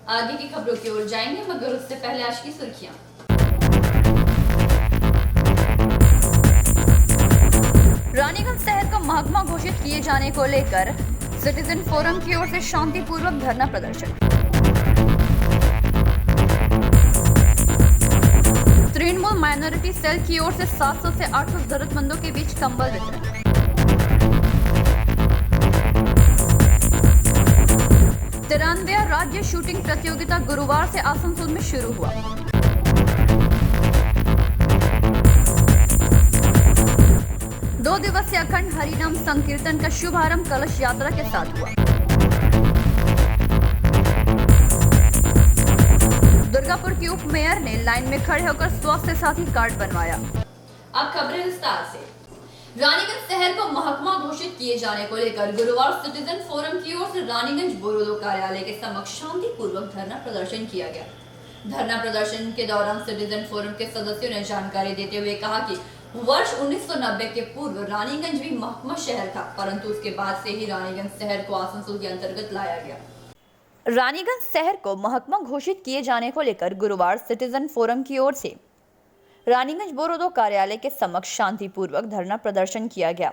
आगे की खबरों की ओर जाएंगे, मगर उससे पहले आज की सुर्खियां। रानीगंज शहर को महकमा घोषित किए जाने को लेकर सिटीजन फोरम की ओर से शांतिपूर्वक धरना प्रदर्शन। तृणमूल माइनॉरिटी सेल की ओर से 700 से 800 जरूरतमंदों के बीच कंबल वितरण। तिरानवे राज्य शूटिंग प्रतियोगिता गुरुवार से आसनसोल में शुरू हुआ। दो दिवसीय अखंड हरिनाम संकीर्तन का शुभारंभ कलश यात्रा के साथ हुआ। दुर्गापुर की उप मेयर ने लाइन में खड़े होकर स्वास्थ्य साथी कार्ड बनवाया। अब खबरें विस्तार से। रानीगंज शहर को महकमा घोषित किए जाने को लेकर गुरुवार सिटीजन फोरम की ओर से रानीगंज बोरोदो कार्यालय के समक्ष शांतिपूर्वक धरना प्रदर्शन किया गया। धरना प्रदर्शन के दौरान सिटीजन फोरम के सदस्यों ने जानकारी देते हुए कहा कि वर्ष 1990 के पूर्व रानीगंज भी महकमा शहर था, परंतु उसके बाद से ही रानीगंज शहर को आसनसोल के अंतर्गत लाया गया। रानीगंज शहर को महकमा घोषित किए जाने को लेकर गुरुवार सिटीजन फोरम की ओर से रानीगंज बोरोदो कार्यालय के समक्ष शांतिपूर्वक धरना प्रदर्शन किया गया।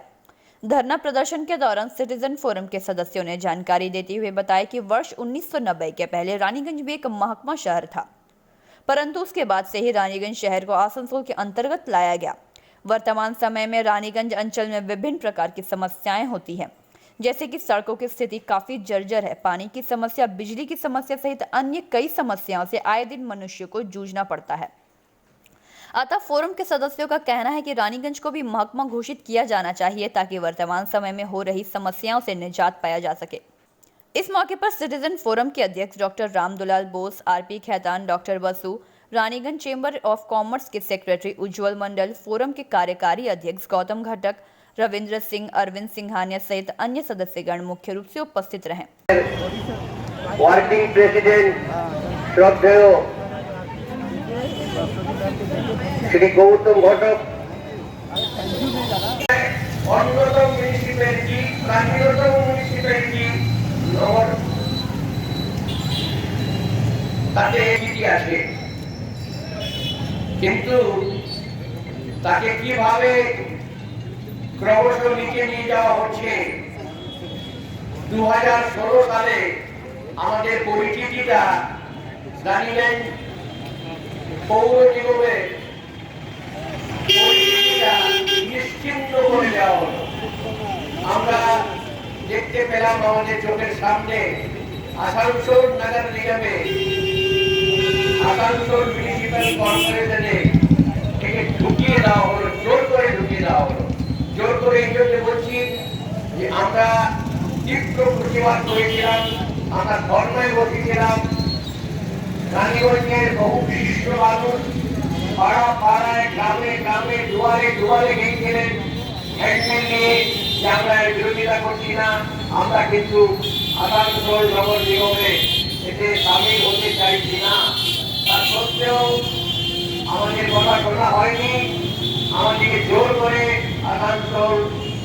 धरना प्रदर्शन के दौरान सिटीजन फोरम के सदस्यों ने जानकारी देते हुए बताया कि वर्ष 1990 के पहले रानीगंज भी एक महकमा शहर था, परंतु उसके बाद से ही रानीगंज शहर को आसनसोल के अंतर्गत लाया गया। वर्तमान समय में रानीगंज अंचल में विभिन्न प्रकार की समस्याएं होती हैं, जैसे कि सड़कों की स्थिति काफी जर्जर है, पानी की समस्या, बिजली की समस्या सहित अन्य कई समस्याओं से आए दिन मनुष्य को जूझना पड़ता है। अतः फोरम के सदस्यों का कहना है कि रानीगंज को भी महकमा घोषित किया जाना चाहिए ताकि वर्तमान समय में हो रही समस्याओं से निजात पाया जा सके। इस मौके पर सिटीजन फोरम के अध्यक्ष doctor Ramdulal Bose, RP Khaitan, doctor Basu, Raniganj chamber of commerce के सेक्रेटरी उज्जवल मंडल, फोरम के कार्यकारी अध्यक्ष गौतम घटक, रविंद्र सिंह, अरविंद सिंघानिया सहित अन्य सदस्यगण मुख्य रूप से उपस्थित रहे। वर्किंग प्रेसिडेंट श्रद्धेय श्री गौतम घटक, अन्यतम म्यूनिसिपैलिटी, प्राचीनतम म्यूनिसिपैलिटी नगर তাতে এটি আছে, কিন্তু তাকে কিভাবে ক্রমশ নিচে নিয়ে যাওয়া হচ্ছে। 2016 সালে আমাদের পরিচিতিটা রানীগঞ্জ পৌর নিগমে নিশ্চিন্ত করে দেওয়া হলো। আমরা দেখতে পেলাম আমাদের চোখের সামনে আসানসোল নগর নিগমে, আসানসোল মিউনিসিপ্যাল কর্পোরেশনে থেকে ঢুকিয়ে দেওয়া হলো, জোর করে ঢুকিয়ে দেওয়া হলো। জোর করে এই জন্য বলছি যে আমরা তীব্র প্রতিবাদ করেছিলাম, আমরা ধর্নায় বসেছিলাম। রানীগঞ্জের বহু বিশিষ্ট মানুষ পাড়া পাড়ায়, গ্রামে গ্রামে, দুয়ারে দুয়ারে গিয়েছিলেন হ্যান্ডবিল নিয়ে যে আমরা বিরোধিতা করছি না, আমরা কিন্তু আসানসোল নগর নিগমে এতে সামিল হতে চাইছি না। তার সত্ত্বেও আমাদের কথা শোনা হয়নি, আমাদেরকে জোর করে আসানসোল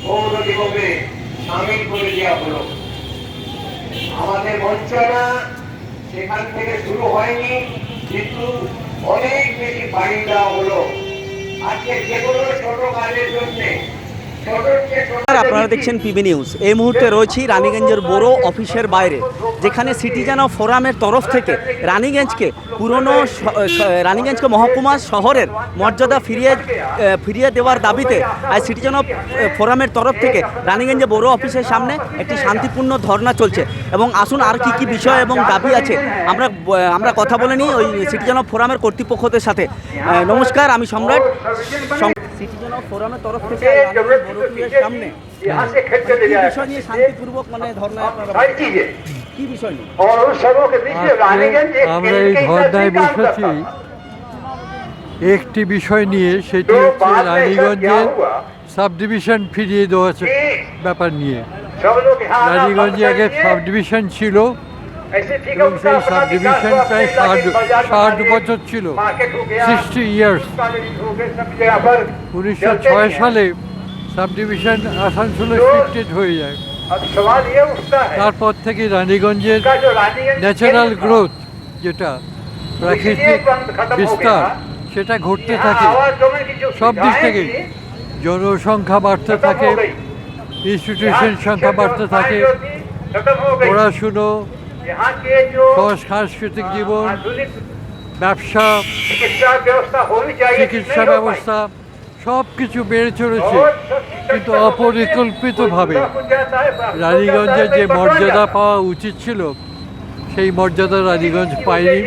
পৌর নিগমে সামিল করে দেওয়া হলো। আমাদের বঞ্চনা সেখান থেকে শুরু হয়নি, কিন্তু অনেক বেশি বাড়ি দেওয়া হলো। আজকে যে কোনো ছোট কাজের জন্য আপনারা দেখছেন পিবি নিউজ। এই মুহূর্তে রয়েছি রানীগঞ্জের বড় অফিসের বাইরে, যেখানে সিটিজেন অফ ফোরামের তরফ থেকে রানীগঞ্জকে পুরনো রানীগঞ্জকে মহকুমা শহরের মর্যাদা ফিরিয়ে দেওয়ার দাবিতে আজ সিটিজেন অফ ফোরামের তরফ থেকে রানীগঞ্জে বড় অফিসের সামনে একটি শান্তিপূর্ণ ধর্না চলছে। এবং আসুন আর কি বিষয় এবং দাবি আছে আমরা কথা বলে নিই ওই সিটিজেন অফ ফোরামের কর্তৃপক্ষদের সাথে। নমস্কার, আমি সম্রাট। সিটিজেন অফ ফোরামের তরফ থেকে সামনে বিষয় নিয়ে শান্তিপূর্বক ধর্নায় কি বিষয় নিয়ে আমরা এই ধর্নায় বসেছি একটি বিষয় নিয়ে, সেটি হচ্ছে রানীগঞ্জের সাব ডিভিশন ফিরিয়ে দেওয়া ব্যাপার নিয়ে। রানীগঞ্জে আগে সাব ডিভিশন ছিল এবং সেই সাব ডিভিশন প্রায় 60 বছর ছিল, 60 ইয়ার্স। 1906 সালে সাব ডিভিশন আসানসোলে শিফটেড হয়ে যায়। তারপর থেকে রানীগঞ্জের ন্যাচারাল গ্রোথ যেটা প্রাকৃতিক বিস্তার সেটা ঘটতে থাকে সব দিক থেকে। জনসংখ্যা বাড়তে থাকে, ইনস্টিটিউশন সংখ্যা বাড়তে থাকে, পড়াশুনো, সাংস্কৃতিক জীবন, ব্যবসা, চিকিৎসা ব্যবস্থা সব কিছু বেড়ে চলেছে। কিন্তু অপরিকল্পিতভাবে রানীগঞ্জের যে মর্যাদা পাওয়া উচিত ছিল সেই মর্যাদা রানীগঞ্জ পায়নি,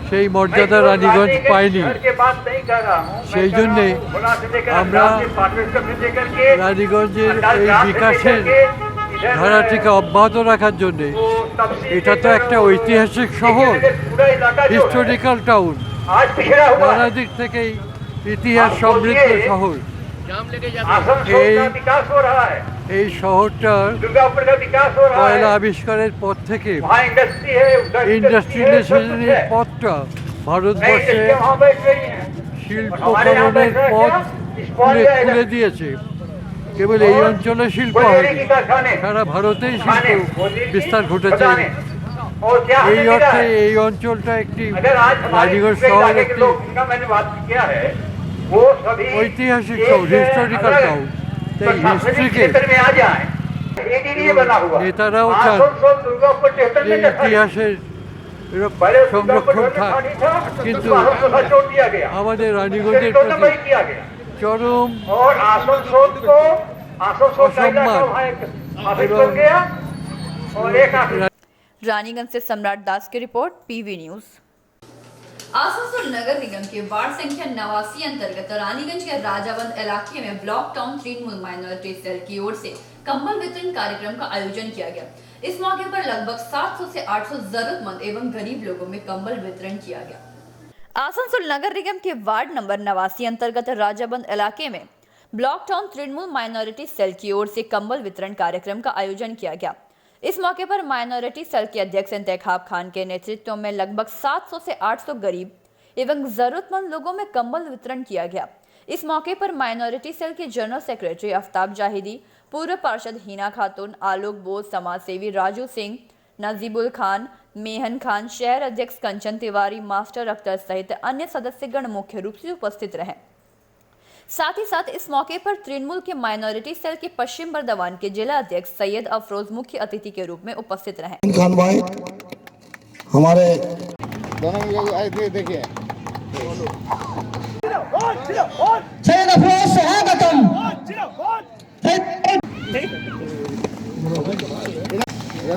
সেই মর্যাদা রানীগঞ্জ পায়নি। সেই জন্যে আমরা রানীগঞ্জের এই বিকাশের ধারাটিকে অব্যাহত রাখার জন্যে, এটা তো একটা ঐতিহাসিক শহর, হিস্টোরিক্যাল টাউন, নানা দিক থেকেই ইতিহাস সমৃদ্ধ শহর। এই শহরটার কয়লা আবিষ্কারের পর থেকে ইন্ডাস্ট্রিয়ালাইজেশনের পথটা ভারতবর্ষে শিল্পকরণের পথ খুলে দিয়েছে। কেবল এই অঞ্চলে শিল্প হয়নি, সারা ভারতেই শিল্প বিস্তার ঘটেছে। এই অর্থে এই অঞ্চলটা একটি রানীগঞ্জ শহর একটি ঐতিহাসিক শহর, হিস্টোরিক্যাল টাউন। তাই হিস্ট্রিকে নেতারাও চান যে ইতিহাসের সংরক্ষণ থাক, কিন্তু আমাদের রানীগঞ্জের প্রতি চরম অসম্মান এবং रानीगंज से सम्राट दास की रिपोर्ट, पीवी न्यूज। आसनसोल नगर निगम के वार्ड संख्या 89 अंतर्गत रानीगंज के राजाबंद इलाके में block town Trinamool minority cell की ओर से कंबल वितरण कार्यक्रम का आयोजन किया गया। इस मौके पर लगभग 700 से 800 जरूरतमंद एवं गरीब लोगों में कंबल वितरण किया गया। आसनसोल नगर निगम के वार्ड नंबर 89 अंतर्गत राजाबंद इलाके में block town Trinamool minority cell की ओर से कंबल वितरण कार्यक्रम का आयोजन किया गया। इस मौके पर माइनॉरिटी सेल के अध्यक्ष इंतखाब खान के नेतृत्व में लगभग 700 से 800 गरीब एवं जरूरतमंद लोगों में कंबल वितरण किया गया। इस मौके पर माइनॉरिटी सेल के जनरल सेक्रेटरी आफ्ताब जाहिदी, पूर्व पार्षद हिना खातून, आलोक बोस, समाज सेवी राजू सिंह, नजीबुल खान, मेहन खान, शहर अध्यक्ष कंचन तिवारी, मास्टर अख्तर सहित अन्य सदस्यगण मुख्य रूप से उपस्थित रहे। साथ ही साथ इस मौके पर तृणमूल के माइनॉरिटी सेल के पश्चिम बर्दवान के जिला अध्यक्ष सैयद अफरोज मुख्य अतिथि के रूप में उपस्थित रहे। खान भाई हमारे देखिए सैयद अफरोज स्वागतम।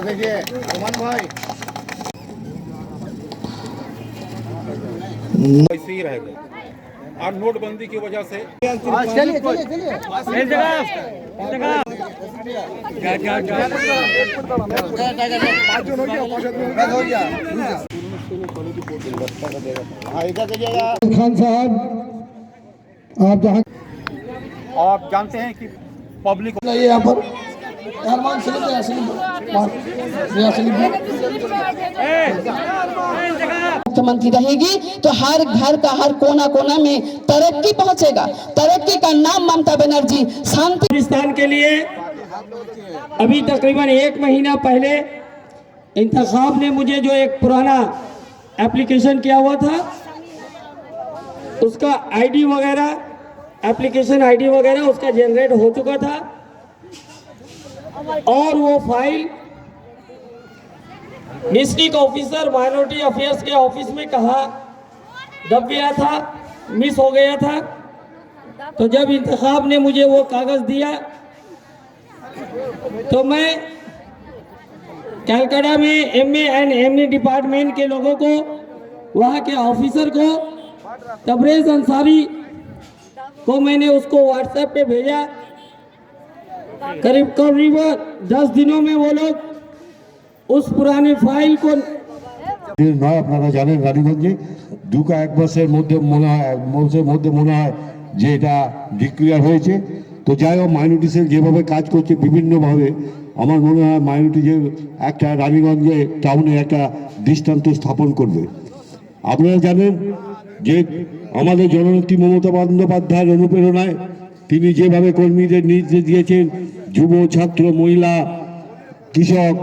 देखिए अरमान भाई ऐसे ही रहेगा। और नोटबंदी की वजह से चलिए खान साहब आप जानते हैं कि पब्लिक यहाँ पर मुख्यमंत्री रहेगी तो हर घर का हर कोना कोना में तरक्की पहुंचेगा। तरक्की का नाम ममता बनर्जी। शांति पाकिस्तान के लिए अभी तकरीबन 1 महीना पहले इंतखाब ने मुझे जो एक पुराना एप्लीकेशन किया हुआ था उसका आईडी वगैरह, एप्लीकेशन आईडी वगैरह उसका जनरेट हो चुका था और वो file district officer minority affairs के ऑफिस में कहा दब गया था, मिस हो गया था। तो जब इंतखाब ने मुझे वो कागज दिया तो मैं कलकत्ता में एमए एंड एमए डिपार्टमेंट के लोगों को, वहाँ के ऑफिसर को, तबरेज अंसारी को मैंने उसको व्हाट्सएप पे भेजा। करीब 10 दिनों में वो लोग उस पुरानी फाइल को নয়। আপনারা জানেন রানীগঞ্জে 2-1 মাসের মধ্যে মনে হয় যে এটা ডিক্লিয়ার হয়েছে। তো যাই হোক, মাইনরিটি সেল যেভাবে কাজ করছে বিভিন্নভাবে, আমার মনে হয় মাইনরিটি যে একটা রানীগঞ্জে টাউনে একটা দৃষ্টান্ত স্থাপন করবে। আপনারা জানেন যে আমাদের জননেত্রী মমতা বন্দ্যোপাধ্যায়ের অনুপ্রেরণায় তিনি যেভাবে কর্মীদের নির্দেশ দিয়েছেন, যুব, ছাত্র, মহিলা, কৃষক,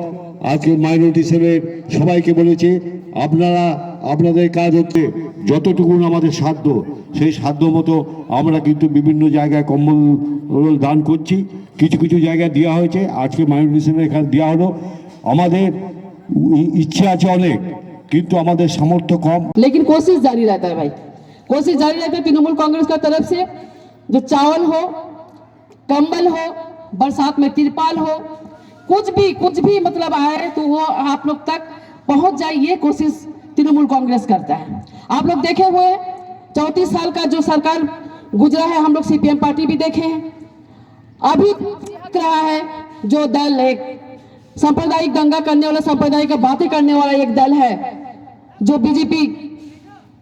আজকে মাইনরিটি সেলের সবাইকে বলেছে আপনারা আপনাদের কাজ হচ্ছে যতটুকু আমাদের সাধ্য সেই সাধ্য মতো আমরা কিন্তু বিভিন্ন জায়গায় কম্বল দান করছি। কিছু কিছু জায়গায় দেওয়া হয়েছে, আজকে মাইনরিটি সেলের এখানে দেওয়া হলো। আমাদের ইচ্ছে আছে অনেক, কিন্তু আমাদের সামর্থ্য কম। लेकिन कोशिश जारी रहता है भाई, कोशिश जारी रहता है तृणमूल कांग्रेस का तरफ से। जो चावल हो, कंबल हो, बरसात में तिरपाल हो, कुछ भी मतलब आए तो वो आप लोग तक पहुंच जाए, ये कोशिश तृणमूल कांग्रेस करता है। आप लोग देखे हुए 34 साल का जो सरकार गुजरा है, हम लोग सीपीएम पार्टी भी देखे हैं। अभी दिख रहा है जो दल एक सांप्रदायिक दंगा करने वाला, सांप्रदायिक बातें करने वाला एक दल है, जो बीजेपी,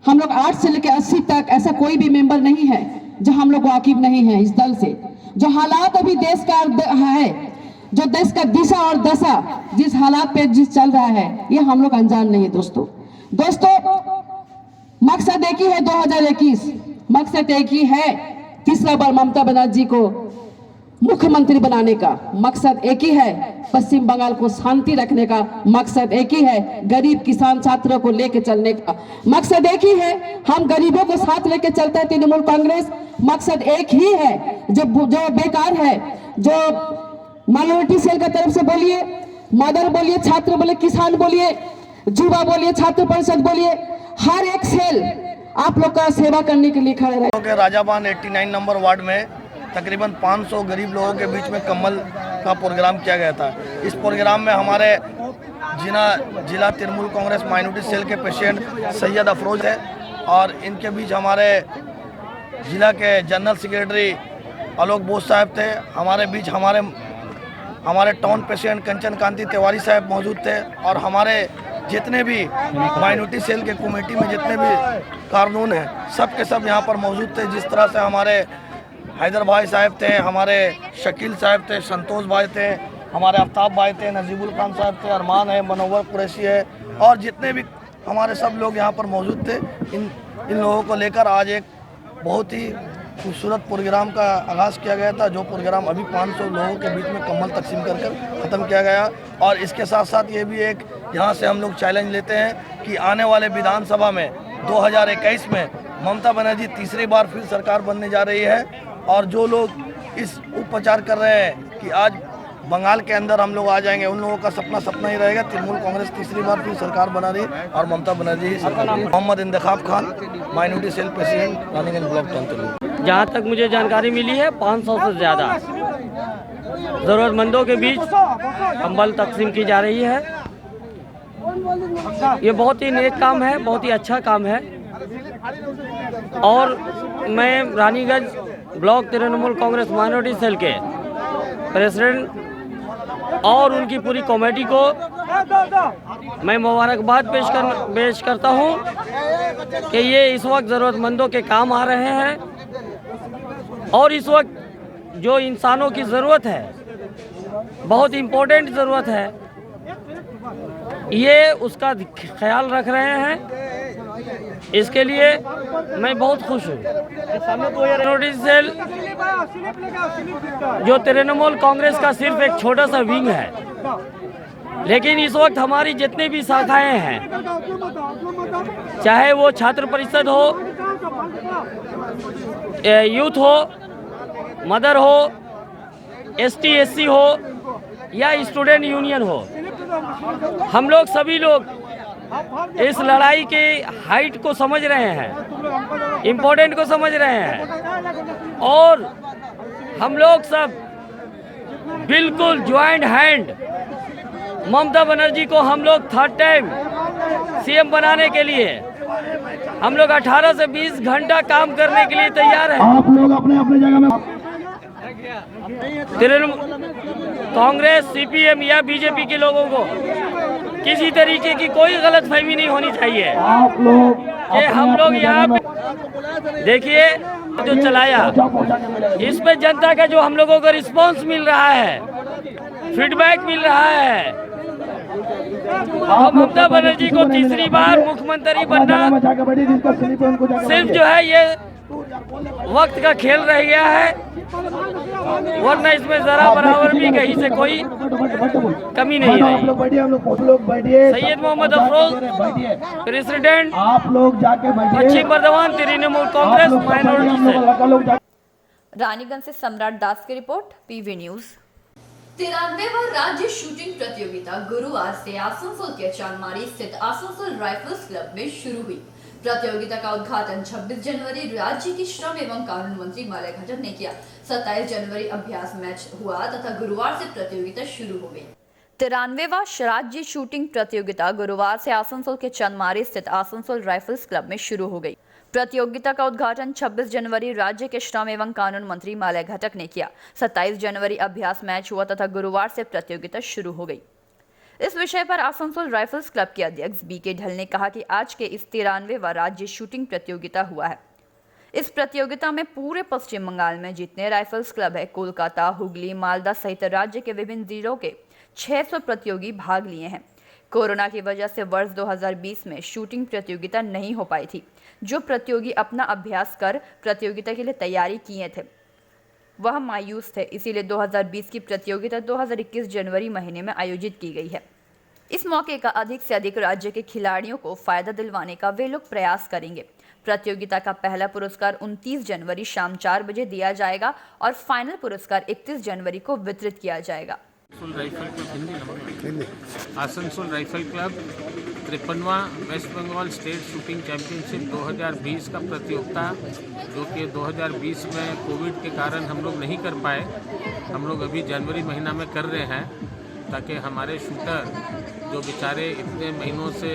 हम लोग 8 से लेकर 80 तक ऐसा कोई भी मेंबर नहीं है जो हम लोग वाकिफ नहीं है इस दल से। जो हालात अभी देश का है, जो देश का दिशा और दशा जिस हालात पे जिस चल रहा है, ये हम लोग अनजान नहीं है दोस्तों। मकसद एक ही है 2021, मकसद एक ही है तीसरा बार ममता बनर्जी को मुख्यमंत्री बनाने का। मकसद एक ही है पश्चिम बंगाल को शांति रखने का। मकसद एक ही है गरीब किसान छात्रों को लेके चलने का। मकसद एक ही है, हम गरीबों को साथ लेके चलता है तृणमूल कांग्रेस। मकसद एक ही है, जो बेकार है, जो माइनॉरिटी सेल का तरफ से बोलिए, मदर बोलिए, छात्र बोलिए, किसान बोलिए, युवा बोलिए, छात्र परिषद बोलिए, हर एक सेल आप लोग का सेवा करने के लिए खड़े रहे। राजाबान 89 नंबर वार्ड में तकरीबन 500 गरीब लोगों के बीच में कम्बल का प्रोग्राम किया गया था। इस प्रोग्राम में हमारे जिला तृणमूल कांग्रेस माइनॉरिटी सेल के प्रेसिडेंट सैयद अफरोज है, और इनके बीच हमारे जिला के जनरल सेक्रेटरी आलोक बोस साहब थे। हमारे बीच हमारे टाउन प्रेसिडेंट कंचन कांति तिवारी साहब मौजूद थे, और हमारे जितने भी माइनॉरिटी सेल के कमेटी में जितने भी कारकुन हैं, सब के सब यहाँ पर मौजूद थे। जिस तरह से हमारे हैदर भाई साहब थे, हमारे शकील साहब थे, संतोष भाई थे, हमारे आफ्ताब भाई थे, नजीबुल खान साहब थे, अरमान है, मनोवर कुरैशी है, और जितने भी हमारे सब लोग यहाँ पर मौजूद थे। इन लोगों को लेकर आज एक बहुत ही खूबसूरत प्रोग्राम का आगाज़ किया गया था, जो प्रोग्राम अभी 500 लोगों के बीच में कम्बल तकसीम कर ख़त्म किया गया। और इसके साथ साथ ये भी एक यहाँ से हम लोग चैलेंज लेते हैं कि आने वाले विधानसभा में 2021 में ममता बनर्जी तीसरी बार फिर सरकार बनने जा रही है, और जो लोग इस उपप्रचार कर रहे हैं कि आज बंगाल के अंदर हम लोग आ जाएंगे, उन लोगों का सपना ही रहेगा। तृणमूल कांग्रेस तीसरी बार फिर सरकार बना रही और ममता बनर्जी ही सरकार। Mohammad Intekhab Khan, minority cell president, Raniganj block तंत्र। जहाँ तक मुझे जानकारी मिली है 500 से ज़्यादा ज़रूरतमंदों के बीच कंबल तकसीम की जा रही है। ये बहुत ही नेक काम है, बहुत ही अच्छा काम है। और मैं Raniganj block Trinamool Congress minority cell के प्रेसिडेंट और उनकी पूरी कमेटी को मैं मुबारकबाद पेश करता हूं कि ये इस वक्त ज़रूरतमंदों के काम आ रहे हैं, और इस वक्त जो इंसानों की ज़रूरत है, बहुत इम्पोर्टेंट ज़रूरत है, ये उसका ख्याल रख रहे हैं। इसके लिए मैं बहुत खुश हूँ। माइनॉरिटी सेल जो तृणमूल कांग्रेस का सिर्फ एक छोटा सा विंग है, लेकिन इस वक्त हमारी जितनी भी शाखाएं हैं, चाहे वो छात्र परिषद हो, यूथ हो, मदर हो, ST/SC हो, या स्टूडेंट यूनियन हो, हम लोग सभी लोग इस लड़ाई के हाइट को समझ रहे हैं, इम्पोर्टेंट को समझ रहे हैं, और हम लोग सब बिल्कुल ज्वाइंट हैंड ममता बनर्जी को हम लोग 3rd टाइम CM बनाने के लिए हम लोग 18 से 20 घंटा काम करने के लिए तैयार हैं। आप लोग अपने जगह में कांग्रेस, CPM या BJP के लोगों को किसी तरीके की कोई गलतफहमी नहीं होनी चाहिए। आप लोग ये हम लोग यहाँ पे देखिए जो चलाया, इस पे जनता का जो हम लोगों को रिस्पांस मिल रहा है, फीडबैक मिल रहा है। अब ममता बनर्जी को तीसरी बार मुख्यमंत्री बनना सिर्फ जो है ये वक्त का खेल रह गया है। वरना इसमें जरा बराबर भी कहीं से कोई कमी नहीं रही। सैयद मोहम्मद अफरोज, प्रेसिडेंट पश्चिम बर्धमान तृणमूल कांग्रेस माइनॉरिटी सेल। रानीगंज से सम्राट दास की रिपोर्ट, पीवी न्यूज। 93वां राज्य शूटिंग प्रतियोगिता गुरुवार से आसनसोल के चांदमारी स्थित आसनसोल राइफल्स क्लब में शुरू हुई। प्रतियोगिता का उद्घाटन 26 जनवरी राज्य के श्रम एवं कानून मंत्री मालय घटक ने किया। 27 जनवरी अभ्यास मैच हुआ तथा गुरुवार से प्रतियोगिता शुरू हो गई। 93वां राज्य शूटिंग प्रतियोगिता गुरुवार से आसनसोल के चांदमारी स्थित आसनसोल राइफल्स क्लब में शुरू हो गई। प्रतियोगिता का उद्घाटन 26 जनवरी राज्य के श्रम एवं कानून मंत्री मालय घटक ने किया। 27 जनवरी अभ्यास मैच हुआ तथा गुरुवार से प्रतियोगिता शुरू हो गई। इस विषय पर आसनसोल राइफल्स क्लब के अध्यक्ष बीके ढल ने कहा कि आज के इस 93वां राज्य शूटिंग प्रतियोगिता हुआ है। इस प्रतियोगिता में पूरे पश्चिम बंगाल में जितने राइफल्स क्लब है, कोलकाता, हुगली, मालदा सहित राज्य के विभिन्न जिलों के 600 प्रतियोगी भाग लिए हैं। कोरोना की वजह से वर्ष 2020 में शूटिंग प्रतियोगिता नहीं हो पाई थी। जो प्रतियोगी अपना अभ्यास कर प्रतियोगिता के लिए तैयारी किए थे वह मायूस थे, इसीलिए 2020 की प्रतियोगिता 2021 जनवरी महीने में आयोजित की गई है। इस मौके का अधिक से अधिक राज्य के खिलाड़ियों को फायदा दिलवाने का वे लोग प्रयास करेंगे। प्रतियोगिता का पहला पुरस्कार 29 जनवरी शाम 4 बजे दिया जाएगा और फाइनल पुरस्कार 31 जनवरी को वितरित किया जाएगा। आसनसोल राइफल क्लब 53वां West Bengal state shooting championship 2020 का प्रतियोगिता, जो कि 2020 में कोविड के कारण हम लोग नहीं कर पाए, हम लोग अभी जनवरी महीना में कर रहे हैं, ताकि हमारे शूटर जो बेचारे इतने महीनों से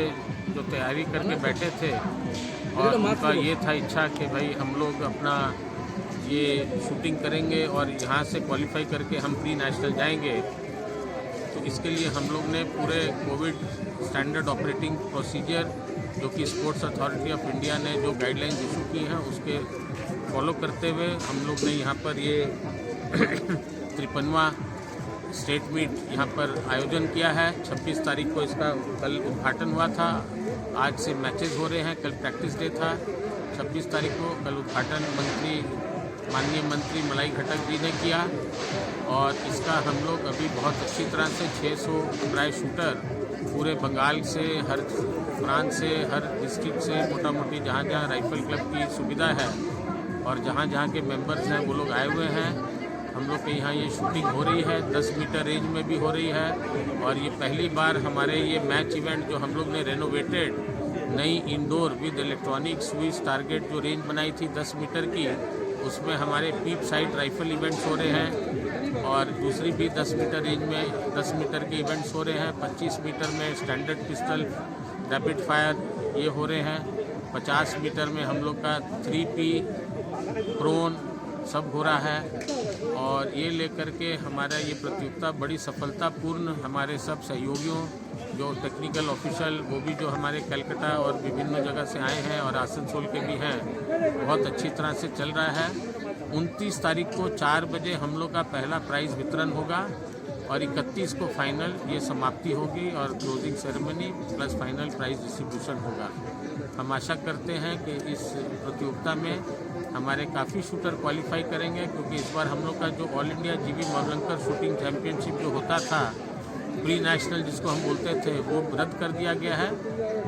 जो तैयारी करके बैठे थे और उनका ये था इच्छा कि भाई हम लोग अपना ये शूटिंग करेंगे और यहाँ से क्वालिफाई करके हम प्री नेशनल जाएंगे, तो इसके लिए हम लोग ने पूरे कोविड स्टैंडर्ड ऑपरेटिंग प्रोसीजर जो कि स्पोर्ट्स अथॉरिटी ऑफ इंडिया ने जो गाइडलाइंस इशू की हैं उसके फॉलो करते हुए हम लोग ने यहाँ पर ये 53वां स्टेट मीट यहाँ पर आयोजन किया है। 26 तारीख को इसका कल उद्घाटन हुआ था, आज से मैचेस हो रहे हैं, कल प्रैक्टिस डे था। 26 तारीख को कल उद्घाटन माननीय मंत्री मलाई घटक जी ने किया और इसका हम लोग अभी बहुत अच्छी तरह से 600 प्राय शूटर पूरे बंगाल से, हर प्रांत से, हर डिस्ट्रिक्ट से, मोटा मोटी जहाँ जहाँ राइफल क्लब की सुविधा है और जहाँ जहाँ के मेंबर्स हैं वो लोग आए हुए हैं। हम लोग के यहाँ ये शूटिंग हो रही है, 10 मीटर रेंज में भी हो रही है और ये पहली बार हमारे ये मैच इवेंट जो हम लोग ने रेनोवेटेड नई indoor with electronic switch target जो रेंज बनाई थी 10 मीटर की, उसमें हमारे पीप साइड राइफल इवेंट्स हो रहे हैं और दूसरी भी 10 मीटर रेंज में 10 मीटर के इवेंट्स हो रहे हैं। 25 मीटर में स्टैंडर्ड पिस्टल रैपिड फायर ये हो रहे हैं। 50 मीटर में हम लोग का 3P प्रोन सब हो रहा है और ये लेकर के हमारा ये प्रतियोगिता बड़ी सफलतापूर्ण हमारे सब सहयोगियों जो टेक्निकल ऑफिशियल वो भी जो हमारे कलकत्ता और विभिन्न जगह से आए हैं और आसनसोल के भी हैं, बहुत अच्छी तरह से चल रहा है। 29 तारीख को 4 बजे हम लोग का पहला प्राइज़ वितरण होगा और 31 को फाइनल ये समाप्ति होगी और closing ceremony plus final price distribution होगा। हम आशा करते हैं कि इस प्रतियोगिता में हमारे काफ़ी शूटर क्वालिफाई करेंगे, क्योंकि इस बार हम लोग का जो ऑल इंडिया जीवी मौलंकर शूटिंग चैंपियनशिप जो होता था प्री नेशनल जिसको हम बोलते थे वो रद्द कर दिया गया है।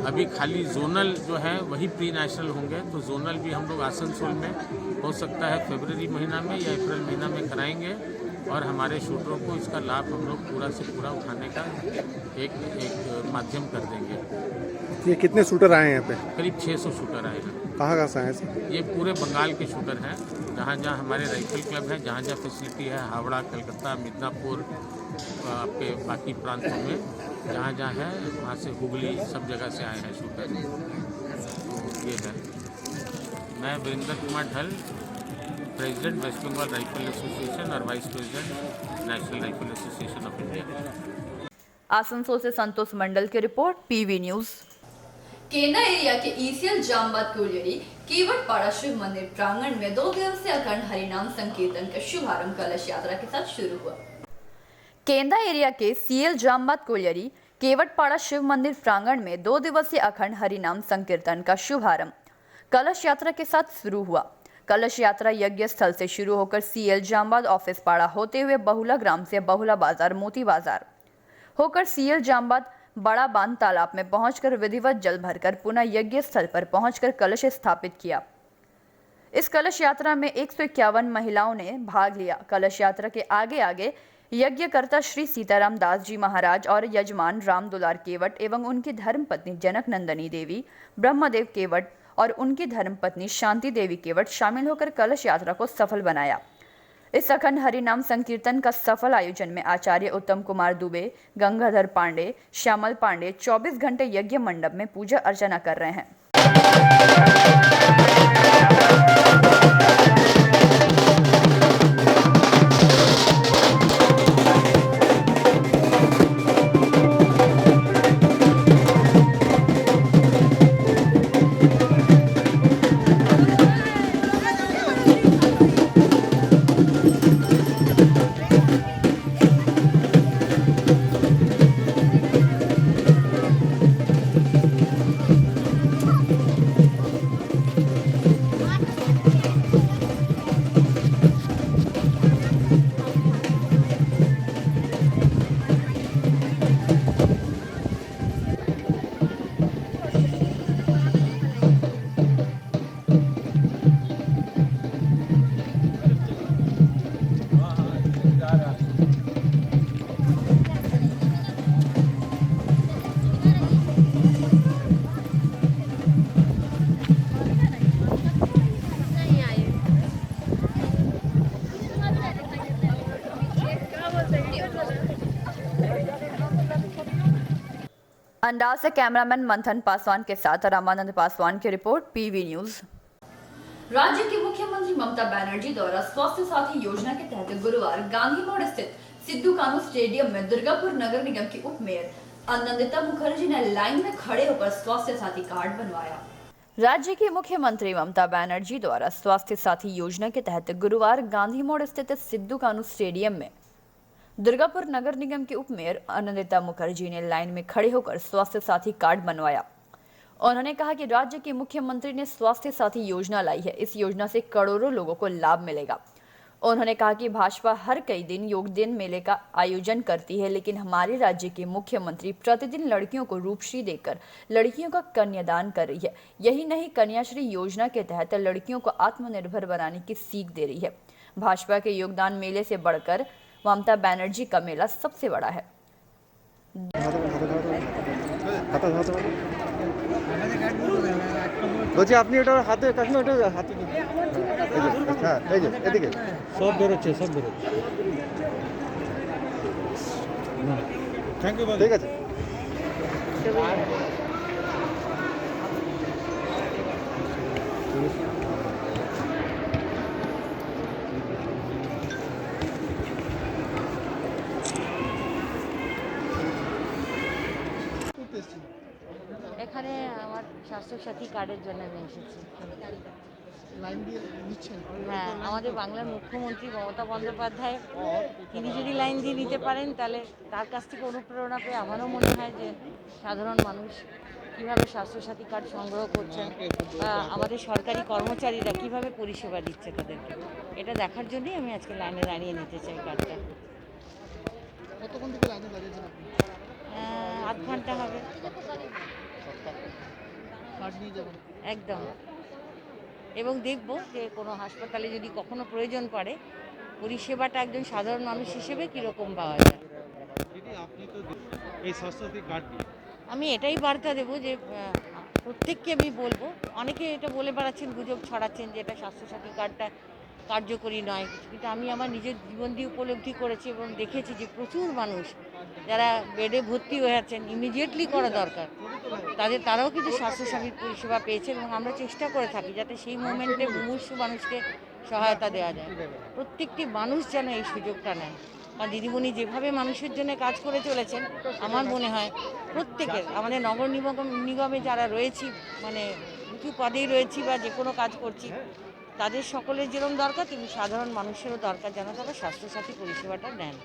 अभी खाली जोनल जो है वही प्री नेशनल होंगे, तो जोनल भी हम लोग आसनसोल में हो सकता है फरवरी महीना में या अप्रैल महीना में कराएंगे और हमारे शूटरों को इसका लाभ हम लोग पूरा से पूरा उठाने का एक माध्यम कर देंगे। ये कितने शूटर आए हैं यहाँ पे? करीब 600 शूटर आए हैं। कहाँ से आए हैं? ये पूरे बंगाल के शूटर हैं, जहाँ जहाँ हमारे राइफल क्लब हैं, जहाँ जहाँ फैसिलिटी है, हावड़ा, कलकत्ता, मिदनापुर, आपके बाकी प्रांतों में जहाँ जहाँ है वहाँ से हुगली सब जगह से आए हैं शूटर। तो ये है। मैं Virendra Kumar Dhal, president West Bengal rifle association और vice president national rifle association of India. Asansol से संतोष मंडल की रिपोर्ट, पीवी न्यूज। केंद्र एरिया के ईसीएल जामबाद कोलियरी केवटपाड़ा शिव मंदिर प्रांगण में 2 दिवसीय अखंड हरिनाम संकीर्तन का शुभारंभ कलश यात्रा के साथ शुरू हुआ। केंद्र एरिया के सीएल जामबाद कोलियरी केवटपाड़ा शिव मंदिर प्रांगण में 2 दिवसीय अखंड हरिनाम संकीर्तन का शुभारंभ कलश यात्रा के साथ शुरू हुआ। कलश यात्रा यज्ञ स्थल से शुरू होकर सीएल जामबाद ऑफिस पाड़ा होते हुए बहुला ग्राम से बहुला बाजार मोती बाजार होकर सीएल जामबाद बड़ा बांध तालाब में पहुंचकर विधिवत जल भरकर पुनः यज्ञ स्थल पर पहुंचकर कलश स्थापित किया। इस कलश यात्रा में 151 महिलाओं ने भाग लिया। कलश यात्रा के आगे आगे यज्ञकर्ता श्री सीताराम दास जी महाराज और यजमान राम दुलार केवट एवं उनकी धर्मपत्नी जनक नंदनी देवी, ब्रह्मदेव केवट और उनकी धर्मपत्नी शांति देवी केवट शामिल होकर कलश यात्रा को सफल बनाया। इस अखंड हरिनाम संकीर्तन का सफल आयोजन में आचार्य उत्तम कुमार दुबे, गंगाधर पांडे, श्यामल पांडे 24 घंटे यज्ञ मंडप में पूजा अर्चना कर रहे हैं। अंदाज से कैमरामैन मंथन पासवान के साथ रामानंद पासवान की रिपोर्ट, पीवी न्यूज। राज्य की मुख्यमंत्री ममता बनर्जी द्वारा स्वास्थ्य साथी योजना के तहत गुरुवार गांधी मोड़ स्थित सिद्धू कानू स्टेडियम में दुर्गापुर नगर निगम की उप मेयर आनंदिता मुखर्जी ने लाइन में खड़े होकर स्वास्थ्य साथी कार्ड बनवाया। राज्य की मुख्यमंत्री ममता बनर्जी द्वारा स्वास्थ्य साथी योजना के तहत गुरुवार गांधी मोड़ स्थित सिद्धू कानू स्टेडियम में दुर्गापुर नगर निगम के उप मेयर आनंदिता मुखर्जी ने लाइन में खड़े होकर स्वास्थ्य साथी कार्ड बनवाया। उन्होंने कहा कि राज्य के मुख्यमंत्री ने स्वास्थ्य साथी योजना लाई है। इस योजना से करोड़ों लोगों को लाभ मिलेगा। उन्होंने कहा कि भाजपा हर कई दिन योगदान मेले का आयोजन करती है, लेकिन हमारे राज्य के मुख्यमंत्री प्रतिदिन लड़कियों को रूपश्री देकर लड़कियों का कन्यादान कर रही है। यही नहीं, कन्याश्री योजना के तहत लड़कियों को आत्मनिर्भर बनाने की सीख दे रही है। भाजपा के योगदान मेले से बढ़कर ममता बनर्जी का मेला सबसे बड़ा है। আপনি এটা হাতে কাটুন, এটা হাতে হ্যাঁ, এই যে এদিকে সব বেরোচ্ছে, সব বেরোচ্ছে। থ্যাংক ইউ, ঠিক আছে। এখানে আমার স্বাস্থ্যসাথী কার্ডের জন্য আমি এসেছি। হ্যাঁ, আমাদের বাংলার মুখ্যমন্ত্রী মমতা বন্দ্যোপাধ্যায়, তিনি যদি লাইন দিয়ে নিতে পারেন তাহলে তার কাছ থেকে অনুপ্রেরণা পেয়ে আমারও মনে হয় যে সাধারণ মানুষ কীভাবে স্বাস্থ্যসাথী কার্ড সংগ্রহ করছেন বা আমাদের সরকারি কর্মচারীরা কীভাবে পরিষেবা দিচ্ছে তাদেরকে, এটা দেখার জন্যই আমি আজকে লাইনে দাঁড়িয়ে নিতে চাই কার্ডটা। কতক্ষণ থেকে লাইনে দাঁড়িয়েছেন আপনি? আধ ঘন্টা হবে। কার্ড নিয়ে যাবেন একদম, এবং দেখব যে কোনো হাসপাতালে যদি কখনো প্রয়োজন পড়ে পরিষেবাটা একজন সাধারণ মানুষ হিসেবে কীরকম পাওয়া যায়। আপনি তো এই স্বাস্থ্যসাথী কার্ড নিয়ে আমি এটাই বার্তা দেবো যে প্রত্যেককে আমি বলবো, অনেকে এটা বলে বেড়াচ্ছেন, গুজব ছড়াচ্ছেন যে এটা স্বাস্থ্যসাথী কার্ডটা কার্যকরী নয়, কিন্তু আমি আমার নিজের জীবন দিয়ে উপলব্ধি করেছি এবং দেখেছি যে প্রচুর মানুষ যারা বেডে ভর্তি হয়ে আছেন, ইমিডিয়েটলি করা দরকার, তারাও কিন্তু স্বাস্থ্যসাথী পরিষেবা পেয়েছেন এবং আমরা চেষ্টা করে থাকি যাতে সেই মোমেন্টে মুমূর্ষু মানুষকে সহায়তা দেওয়া যায়। প্রত্যেকটি মানুষ যেন এই সুযোগটা নেয়। আর দিদিমণি যেভাবে মানুষের জন্য কাজ করে চলেছেন, আমার মনে হয় প্রত্যেকের, আমাদের নগর নিগমে যারা রয়েছি, মানে উঁচু পদেই রয়েছি বা যে কোনো কাজ করছি, তাদের সকলের যেরকম দরকার তেমনি সাধারণ মানুষেরও দরকার যেন তারা স্বাস্থ্যসাথী পরিষেবাটা নেন।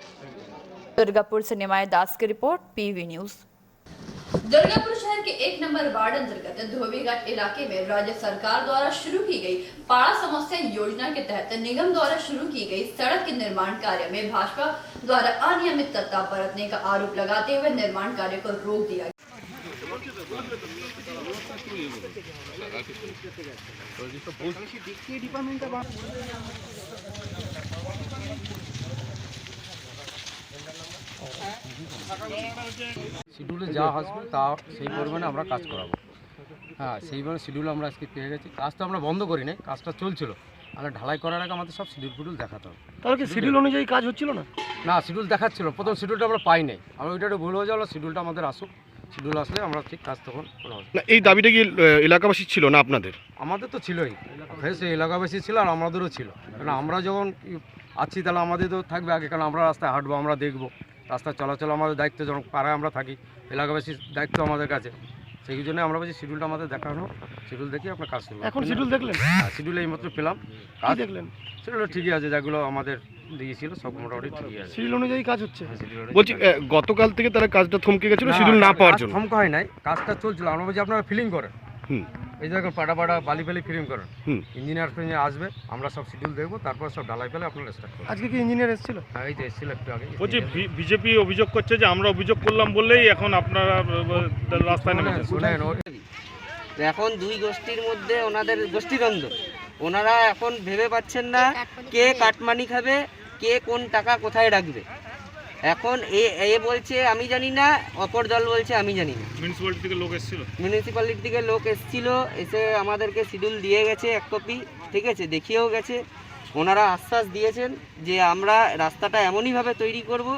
दुर्गापुर से निमाय दास की रिपोर्ट, पीवी न्यूज। दुर्गापुर शहर के 1 नंबर वार्ड अंतर्गत धोबीघाट इलाके में राज्य सरकार द्वारा शुरू की गई पाड़ा समस्या योजना के तहत निगम द्वारा शुरू की गई सड़क के निर्माण कार्य में भाजपा द्वारा अनियमितता बरतने का आरोप लगाते हुए निर्माण कार्य को रोक दिया। শিডিউলে যা আসবে তা সেই পরিমাণে আমরা কাজ করাবো। হ্যাঁ, সেইভাবে শিডিউল আমরা আজকে পেয়ে গেছি। কাজটা আমরা বন্ধ করি নাই, কাজটা চলছিল। আমরা ঢালাই করার আগে আমাদের সব শিডিউল দেখাতে হবে। তাহলে কি শিডিউল অনুযায়ী কাজ হচ্ছিল না? না, শিডিউল দেখাচ্ছিল, প্রথম শিডিউলটা আমরা পাই নাই। আমরা ওইটা একটু ভুল হয়ে যাওয়ার, শিডিউলটা আমাদের আসুক, শিডিউল আসলে আমরা ঠিক কাজ তখন করা হবে। না, এই দাবিটা কি এলাকাবাসী ছিল না আপনাদের? আমাদের তো ছিলই, সে এলাকাবাসী ছিল আর আমাদেরও ছিল। কারণ আমরা যখন আছি তাহলে আমাদের তো থাকবে আগে, কারণ আমরা রাস্তায় হাঁটবো, আমরা দেখবো রাস্তা চলাচল আমাদের দায়িত্ব, যখন পাড়ায় আমরা থাকি এলাকাবাসীর দায়িত্ব আমাদের কাছে। সেই জন্য আমরা বলছি শিডিউলটা আমাদের দেখানো, শিডিউল দেখি আপনার কাজ শুরু। এখন শিডিউল দেখলেন? হ্যাঁ, শিডিউল এইমাত্র পেলাম। কাজ দেখলেন? শিডিউল ঠিকই আছে, যেগুলো আমাদের দিয়েছিল সব মোটামুটি ঠিকই আছে, শিডিউল অনুযায়ী কাজ হচ্ছে। হ্যাঁ, বলছি গতকাল থেকে তারা কাজটা থমকে গেছিল শিডিউল না পাওয়ার জন্য? থমকা হয় নাই, কাজটা চলছিল। আমরা বলছি আপনারা ফিলিং করেন, এই যে এখন পাটা পাটা বালি ফালি ফিলিং করেন, ইঞ্জিনিয়ার আসবে, আমরা সব শিডিউল দেখবো, তারপর সব ঢালাই ফেলে আপনারা স্টার্ট করবেন। আজকে কি ইঞ্জিনিয়ার এসেছিল? হ্যাঁ, এই তো এসেছিল একটু আগে। বলছি বিজেপি অভিযোগ করছে যে আমরা অভিযোগ করলাম বললেই এখন আপনারা রাস্তায় নেমেছেন। শুনেন, এখন দুই গোষ্ঠীর মধ্যে ওনাদের গোষ্ঠীদ্বন্দ্ব, ওনারা এখন ভেবে পাচ্ছেন না কে কাটমানি খাবে, কে কোন টাকা কোথায় রাখবে। এখন এ বলছে আমি জানি না, অপর দল বলছে আমি জানি না। মিউনিসিপ্যালিটি থেকে লোক এসেছিল, মিউনিসিপ্যালিটি থেকে লোক এসেছিল, এসে আমাদেরকে শিডিউল দিয়ে গেছে এক কপি, ঠিক আছে, দেখিয়েও গেছে। ওনারা আশ্বাস দিয়েছেন যে আমরা রাস্তাটা এমনইভাবে তৈরি করব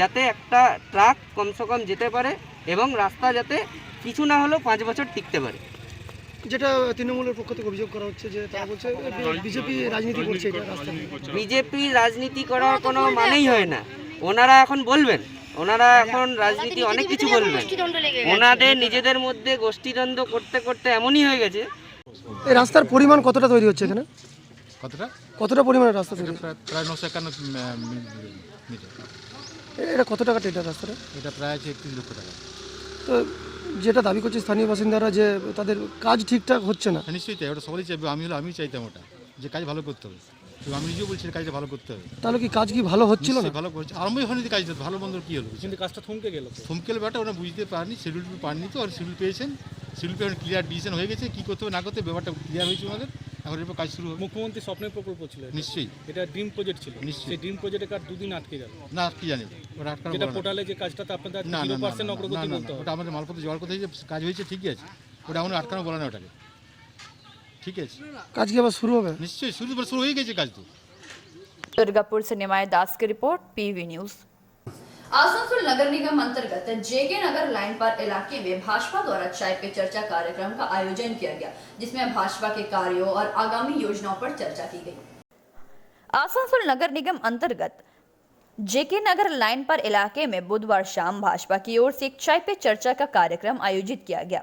যাতে একটা ট্রাক কমসে কম যেতে পারে এবং রাস্তা যাতে কিছু না হলেও 5 বছর টিকতে পারে। যেটা তৃণমূলের পক্ষ থেকে অভিযোগ করা হচ্ছে যে তারা বলছে বিজেপি রাজনীতি করছে। বিজেপি রাজনীতি করার কোনো মানেই হয় না। ওনারা এখন বলবেন, ওনারা এখন রাজনীতি অনেক কিছু বলবেন, ওনাদের নিজেদের মধ্যে গোষ্ঠীদ্বন্দ্ব করতে করতে এমনই হয়ে গেছে। এই রাস্তার পরিমাণ কতটা তৈরি হচ্ছে এখানে? কতটা পরিমাণের রাস্তা তৈরি? প্রায় 951 মিটার। এটা কত টাকা এটা রাস্তাটা? এটা প্রায় 31 লক্ষ টাকা। তো যেটা দাবি করছে স্থানীয় বাসিন্দারা যে তাদের কাজ ঠিকঠাক হচ্ছে না। নিশ্চয়ই তাই, ওটা সবাই চাইবে, আমি চাইতাম ওটা, যে কাজ ভালো করতে হবে। আমি নিজেও বলছি কাজটা ভালো করতে হবে। তাহলে কি কাজ কি ভালো হচ্ছিল না? ভালো করছে, আরম্ভই হয়নি কাজটা, ভালো বন্ধ কি হলো, কিন্তু কাজটা থমকে গেল। ব্যাপারটা ওরা বুঝতে পারেনি, শিডিউল পাননি তো, আর শিডিউল পেয়েছেন, শিডিউল পেয়ে ক্লিয়ার ডিসিশন হয়ে গেছে, কী করতে হবে না করতে হবে, ব্যাপারটা ক্লিয়ার হয়েছে আমাদের। এখন এরপর কাজ শুরু হবে। মুখ্যমন্ত্রী স্বপ্নের প্রকল্প ছিল, নিশ্চয়ই এটা ড্রিম প্রজেক্ট ছিল, নিশ্চয়ই। সেই ড্রিম প্রজেক্টের কাজ 2 দিন আটকে গেল। না, আটকে জানি ওরা আটকানো, যেটা পোর্টালে যে কাজটাতে আপনাদের 0% অগ্রগতি বলতে হবে। ওটা আমাদের মালপত্র যাওয়ার কথাই যে কাজ হয়েছে, ঠিকই আছে, ওটা এমন আটকানো বলা না ওটাকে, ঠিক আছে। কাজ কি আবার শুরু হবে? নিশ্চয়ই শুরু হয়ে গেছে কাজ তো। दुर्गापुर से निमाय दास की रिपोर्ट, पीवी न्यूज। आसनसोल नगर निगम अंतर्गत जेके नगर लाइन पर इलाके में भाजपा द्वारा चाय पे चर्चा कार्यक्रम का आयोजन किया गया, जिसमें भाजपा के कार्यों और आगामी योजनाओं पर चर्चा की गई। आसनसोल नगर निगम अंतर्गत जेके नगर लाइन पर इलाके में बुधवार शाम भाजपा की ओर से एक चाय पे चर्चा का कार्यक्रम आयोजित किया गया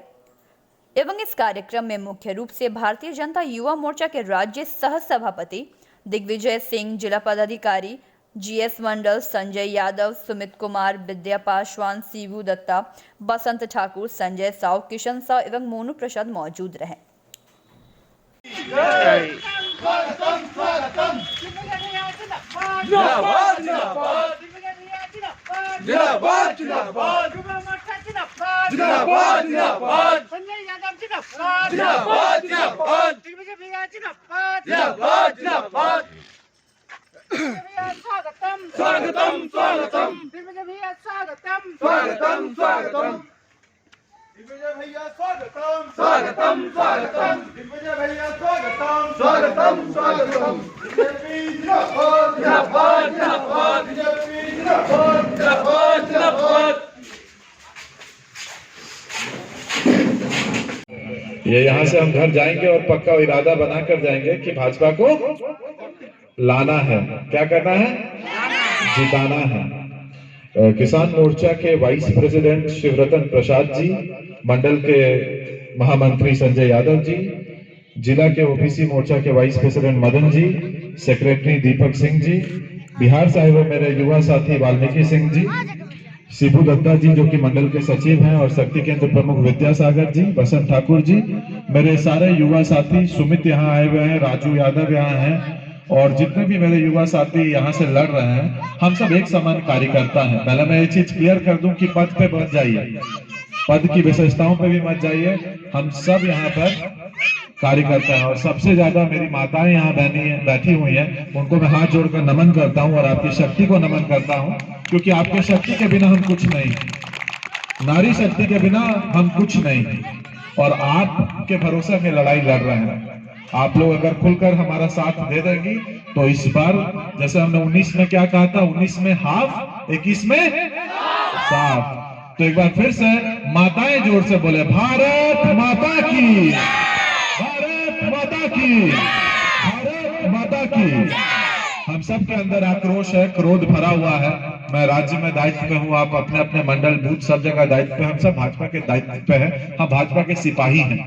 एवं इस कार्यक्रम में मुख्य रूप से भारतीय जनता युवा मोर्चा के राज्य सह सभापति दिग्विजय सिंह, जिला पदाधिकारी जीएस मंडल, संजय यादव, सुमित कुमार, विद्या पासवान, सीवू दत्ता, बसंत ठाकुर, संजय साव, किशन साव एवं मोनू प्रसाद मौजूद रहे। ये यहाँ से हम घर जाएंगे और पक्का इरादा बनाकर जाएंगे कि भाजपा को लाना है। क्या करना है? जिताना है। किसान मोर्चा के वाइस प्रेसिडेंट शिवरतन प्रसाद जी, मंडल के महामंत्री संजय यादव जी, जिला के ओबीसी मोर्चा के vice president Madan ji, secretary Deepak Singh ji, Bihar से आए हुए मेरे युवा साथी वाल्मीकि सिंह जी, शिबू दत्ता जी जो कि मंडल के सचिव हैं, और शक्ति केंद्र प्रमुख विद्यासागर जी, बसंत ठाकुर जी, मेरे सारे युवा साथी, सुमित यहाँ आए हुए हैं, राजू यादव यहाँ हैं, और जितने भी मेरे युवा साथी यहाँ से लड़ रहे हैं, हम सब एक समान कार्यकर्ता हैं। पहले मैं ये चीज क्लियर कर दूं कि पद पे मत जाइए, पद की विशेषताओं पे भी मत जाइए, हम सब यहाँ पर कार्यकर्ता हैं। और सबसे ज्यादा मेरी माताएं यहाँ बैठी हुई हैं, उनको मैं हाथ जोड़कर नमन करता हूँ और आपकी शक्ति को नमन करता हूँ, क्योंकि आपके शक्ति के बिना हम कुछ नहीं, नारी शक्ति के बिना हम कुछ नहीं, और आपके भरोसे में लड़ाई लड़ रहे हैं। आप लोग अगर खुलकर हमारा साथ दे देंगी तो इस बार, जैसे हमने 19 में क्या कहा था, 19 में हाफ, 21 में साफ। तो एक बार फिर से माताएं जोर से बोले, भारत माता की, भारत माता की, भारत माता की। हम सब के अंदर आक्रोश है, क्रोध भरा हुआ है। मैं राज्य में दायित्व पे हूँ, आप अपने अपने मंडल बूथ सब जगह दायित्व पे, हम सब भाजपा के दायित्व पे हैं, हम भाजपा के सिपाही हैं,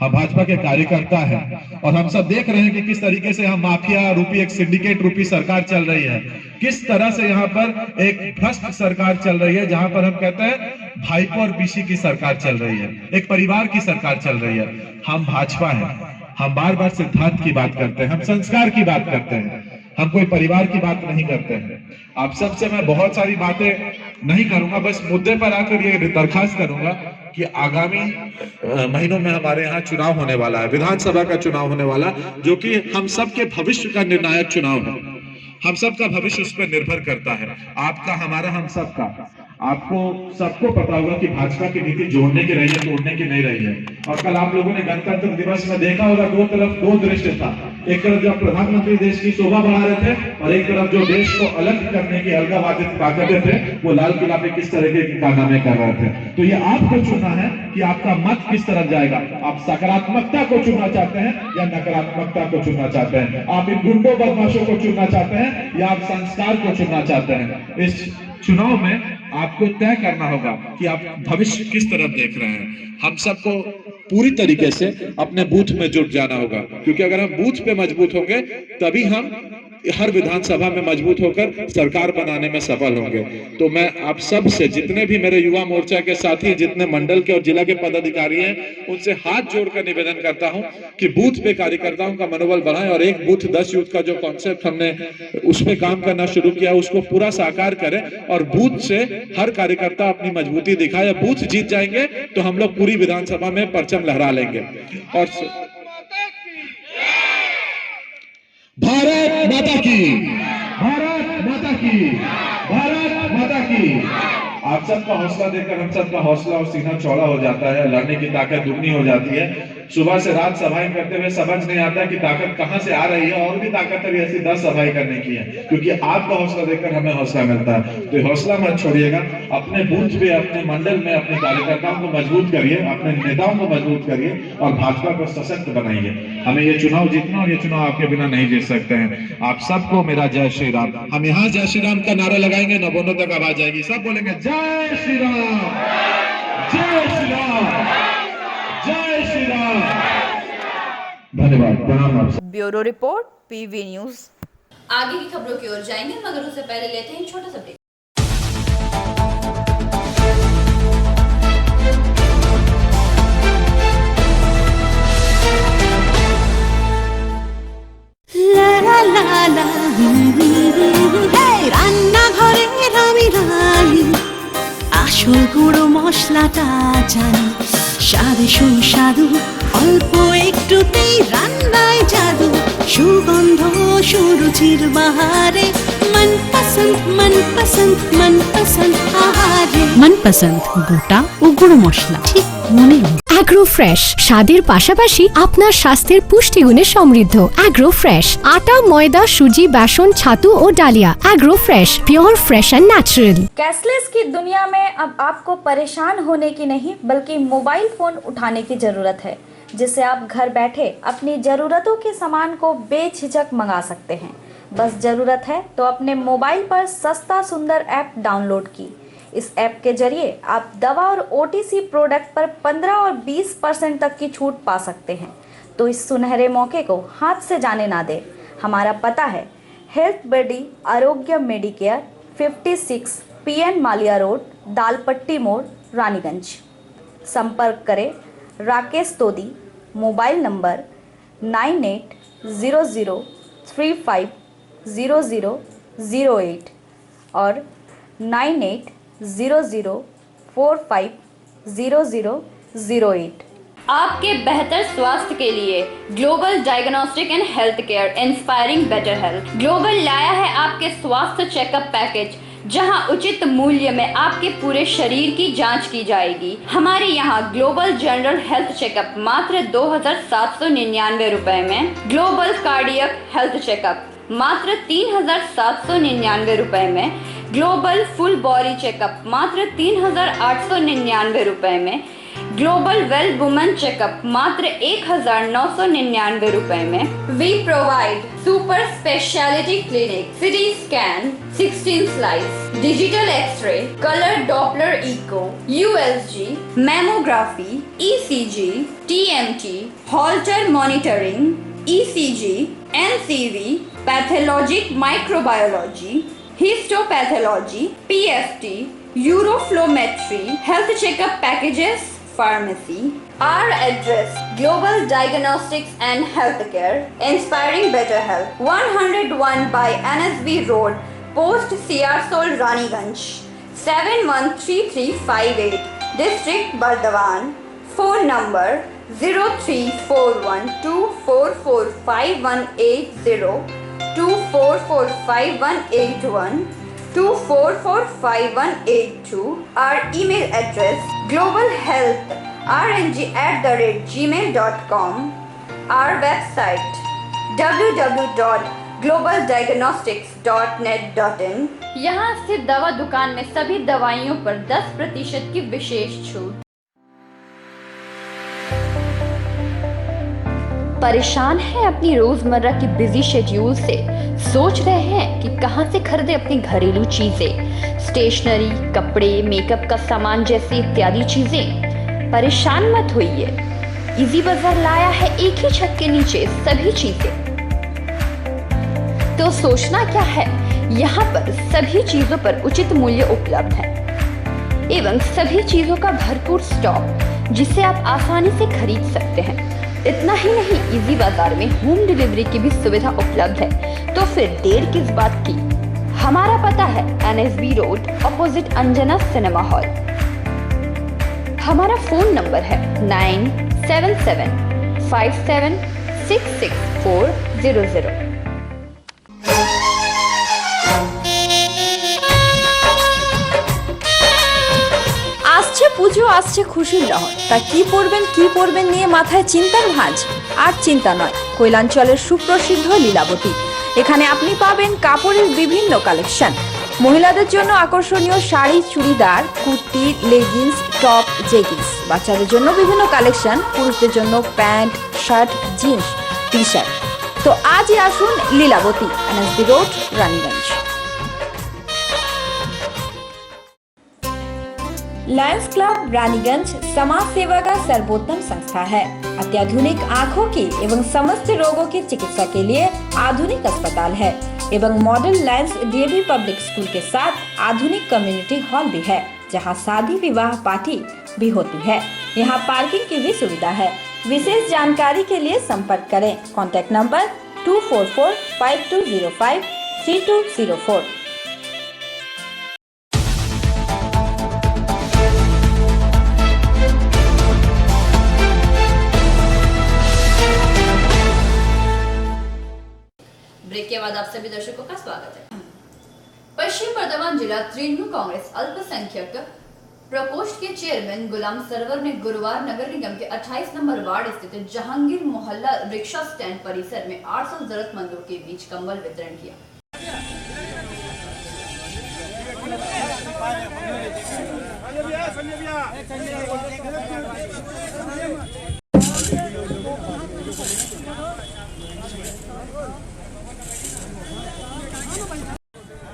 हम भाजपा के कार्यकर्ता हैं, और हम सब देख रहे हैं कि किस तरीके से हम माफिया रूपी, एक सिंडिकेट रूपी सरकार चल रही है, किस तरह से यहाँ पर एक भ्रष्ट सरकार चल रही है, जहां पर हम कहते हैं भाईपो और बीसी की सरकार चल रही है, एक परिवार की सरकार चल रही है। हम भाजपा हैं, हम बार बार सिद्धांत की बात करते हैं, हम संस्कार की बात करते हैं, हम कोई परिवार की बात नहीं करते हैं। आप सबसे मैं बहुत सारी बातें नहीं करूंगा, बस मुद्दे पर आकर ये दरखास्त करूंगा कि आगामी महीनों में हमारे यहाँ चुनाव होने वाला है, विधानसभा का चुनाव होने वाला, जो कि हम सबके भविष्य का निर्णायक चुनाव है। हम सबका भविष्य उस पर निर्भर करता है, आपका, हमारा, हम सबका। आपको सबको पता होगा कि भाजपा की नीति जोड़ने की रही है, तोड़ने की नहीं रही है। और कल आप लोगों ने गणतंत्र दिवस में देखा होगा, दो तरफ दो दृश्य था। एक तरफ जब प्रधानमंत्री देश की शोभा बढ़ा रहे थे, और एक तरफ जो देश को अलग करने की अलगाववादी ताकतें थे, वो लाल किला पे किस तरह के कारनामे कर रहे थे। तो ये आपको चुनना है कि आपका मत किस तरफ जाएगा। आप सकारात्मकता को चुनना चाहते हैं या नकारात्मकता को चुनना चाहते हैं? आप इन गुंडों बदमाशों को चुनना चाहते हैं या आप संस्कार को चुनना चाहते हैं? इस चुनाव में आपको तय करना होगा कि आप भविष्य किस तरफ देख रहे हैं। हम सबको पूरी तरीके से अपने बूथ में जुट जाना होगा, क्योंकि अगर हम बूथ पे मजबूत होंगे तभी हम हर विधानसभा में मजबूत होकर सरकार बनाने में सफल होंगे। तो मैं आप सब से, जितने भी मेरे युवा मोर्चा के साथी, जितने मंडल के और जिला के पदाधिकारी हैं, उनसे हाथ जोड़कर निवेदन करता हूं कि बूथ पे कार्यकर्ताओं का मनोबल बढ़ाएं, और एक बूथ 10 यूथ का जो कॉन्सेप्ट हमने उस पे काम करना शुरू किया, उसको पूरा साकार करें, और बूथ से हर कार्यकर्ता अपनी मजबूती दिखाए। बूथ जीत जाएंगे तो हम लोग पूरी विधानसभा में परचम लहरा लेंगे। और भारत माता की, भारत माता की, भारत माता की। आप सबका हौसला देकर हम सबका हौसला और सीना चौड़ा हो जाता है, लड़ने की ताकत दुगनी हो जाती है। सुबह से रात सभाएं करते हुए समझ नहीं आता कि ताकत कहां से आ रही है, और भी ताकत अभी ऐसी 10 सभाएं करने की है, क्योंकि आपका हौसला देकर हमें हौसला मिलता है। तो हौसला मत छोड़िएगा, अपने बूथ पे, अपने मंडल में अपने कार्यकर्ताओं को मजबूत करिए, अपने नेताओं को मजबूत करिए, और भाजपा को सशक्त बनाइए। हमें ये चुनाव जीतना, और ये चुनाव आपके बिना नहीं जीत सकते हैं। आप सबको मेरा जय श्री राम। हम यहाँ जय श्री राम का नारा लगाएंगे, नवोन्नत तक आवाज जाएगी, सब बोलेंगे जय श्री राम, जय श्री राम, जय श्री राम। धन्यवाद, प्रणाम। Bureau report, PV news. आगे की खबरों की ओर जाएंगे, मगर उससे पहले लेते हैं छोटा सा ब्रेक। রান্নাঘরের আমি রানী, আসল গুঁড়ো মশলাটা জানি, স্বাদে সুস্বাদু অল্প একটুতেই রান্নায় জাদু, সুগন্ধ সুরুচির বাহারে मनपसंद मनपसंद मनपसंद आहारे मनपसंद গোটা ও গুঁড়ো মশলা ঠিক মনে অ্যাগ্রো ফ্রেশ স্বাদের পাশাপাশি আপনার স্বাস্থ্যের পুষ্টিগুণে সমৃদ্ধ। অ্যাগ্রো ফ্রেশ आटा मैदा सूजी बेसन छातू और डालिया। Agro fresh pure fresh and natural. Cashless की दुनिया में अब आपको परेशान होने की नहीं बल्कि मोबाइल फोन उठाने की जरूरत है, जिससे आप घर बैठे अपनी जरूरतों के सामान को बेझिझक मंगा सकते हैं। बस ज़रूरत है तो अपने मोबाइल पर सस्ता सुंदर ऐप डाउनलोड की। इस ऐप के जरिए आप दवा और OTC प्रोडक्ट पर 15 और 20% तक की छूट पा सकते हैं। तो इस सुनहरे मौके को हाथ से जाने ना दें। हमारा पता है हेल्थ बडी आरोग्य मेडिकेयर 56 PN मालिया रोड, दालपट्टी मोड़, रानीगंज। संपर्क करें राकेश तोदी, मोबाइल नंबर 9800350008 और 9800450008। आपके बेहतर स्वास्थ्य के लिए global diagnostic and health care inspiring better health global लाया है आपके स्वास्थ्य चेकअप पैकेज, जहां उचित मूल्य में आपके पूरे शरीर की जांच की जाएगी। हमारे यहां ग्लोबल जनरल हेल्थ चेकअप मात्र 2799 रुपए में, ग्लोबल कार्डियक हेल्थ चेकअप मात्र 3799 रुपए में, ग्लोबल फुल बॉडी चेकअप मात्र 3899 रुपए में, ग्लोबल वेल वुमेन चेकअप मात्र 1999 रुपए में। We provide super speciality clinic, CT scan, 16 slice, digital x-ray, colour doppler echo, USG, mammography, ECG, TMT, Holter monitoring, ECG, NCV, pathologic microbiology, histopathology, PFT, uroflowmetry, health checkup packages, pharmacy. Our address: Global Diagnostics and Healthcare, inspiring better health. 101 by NSB Road, Post Siarsol, Raniganj. 713358, District Bardhaman. Phone number 0341244580, 244581, 24458182. Our email address: globalhealthrng@gmail.com. Our website: www.globaldiagnostics.net.in. यहाँ स्थित दवा दुकान में सभी दवाइयों पर 10% की विशेष छूट। परेशान है अपनी रोजमर्रा की बिजी शेड्यूल से? सोच रहे हैं कि कहां से खरीदें अपनी घरेलू चीजें, स्टेशनरी, कपड़े, मेकअप का सामान जैसी इत्यादि चीजें? परेशान मत होइए, इजी बाजार लाया है एक ही छत के नीचे सभी चीजें। तो सोचना क्या है, यहाँ पर सभी चीजों पर उचित मूल्य उपलब्ध है एवं सभी चीजों का भरपूर स्टॉक, जिसे आप आसानी से खरीद सकते हैं। इतना ही नहीं, इजी बाजार में होम डिलीवरी की भी सुविधा उपलब्ध है। तो फिर देर किस बात की? हमारा पता है NSB road, opposite Anjana cinema hall. हमारा फोन नंबर है 9775766400। আসছে পুজো, আসছে খুশির লহর, তা কি পরবেন নিয়ে মাথায় চিন্তার ভাঁজ। আর চিন্তা নয়, কৈলাঞ্চলের সুপ্রসিদ্ধ লীলাবতী। এখানে আপনি পাবেন কাপড়ের বিভিন্ন কালেকশন, মহিলাদের জন্য আকর্ষণীয় sari, churidar, kurti, leggings, top, jeggings, বাচ্চাদের জন্য বিভিন্ন কালেকশন, পুরুষদের জন্য pant, shirt, jeans, T shirt. তো আজই আসুন Lilabati, NSB road, Raniganj. Lions club Raniganj समाज सेवा का सर्वोत्तम संस्था है। अत्याधुनिक आँखों की एवं समस्त रोगों की चिकित्सा के लिए आधुनिक अस्पताल है एवं model Lions DAV public school के साथ आधुनिक कम्युनिटी हॉल भी है, जहां शादी विवाह पार्टी भी होती है। यहां पार्किंग की भी सुविधा है। विशेष जानकारी के लिए संपर्क करें। Contact number 2445205324। ब्रेक के बाद आप सभी दर्शकों का स्वागत है। पश्चिम बर्धमान जिला तृणमूल कांग्रेस अल्पसंख्यक प्रकोष्ठ के चेयरमैन गुलाम सरवर ने गुरुवार नगर निगम के 28 नंबर वार्ड स्थित जहांगीर मोहल्ला रिक्शा स्टैंड परिसर में 800 जरूरतमंदों के बीच कंबल वितरण किया।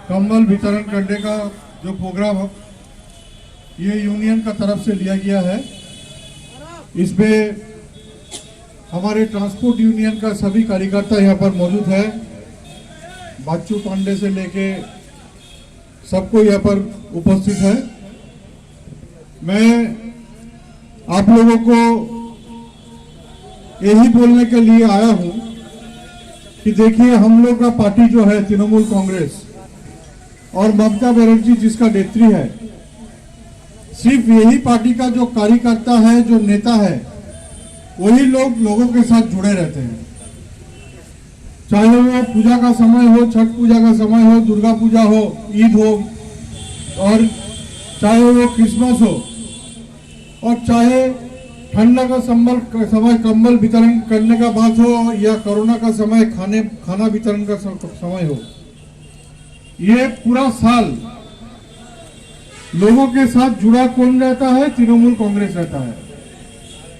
कंबल वितरण करने का जो प्रोग्राम ये यूनियन का तरफ से लिया गया है, इसमें हमारे ट्रांसपोर्ट यूनियन का सभी कार्यकर्ता यहाँ पर मौजूद है। बाच्चू पांडे से लेके सबको यहाँ पर उपस्थित है मैं आप लोगों को यही बोलने के लिए आया हूं कि देखिए, हम लोग का पार्टी जो है तृणमूल कांग्रेस और ममता बनर्जी जिसका नेत्री है, सिर्फ यही पार्टी का जो कार्यकर्ता है, जो नेता है, वही लोगों के साथ जुड़े रहते हैं। चाहे वो पूजा का समय हो, छठ पूजा का समय हो, दुर्गा पूजा हो, ईद हो, और चाहे वो क्रिसमस हो, और चाहे ठंडा का समय कंबल वितरण करने का बात हो, या कोरोना का समय खाना वितरण का समय हो, ये पूरा साल लोगों के साथ जुड़ा कौन रहता है? तृणमूल कांग्रेस रहता है,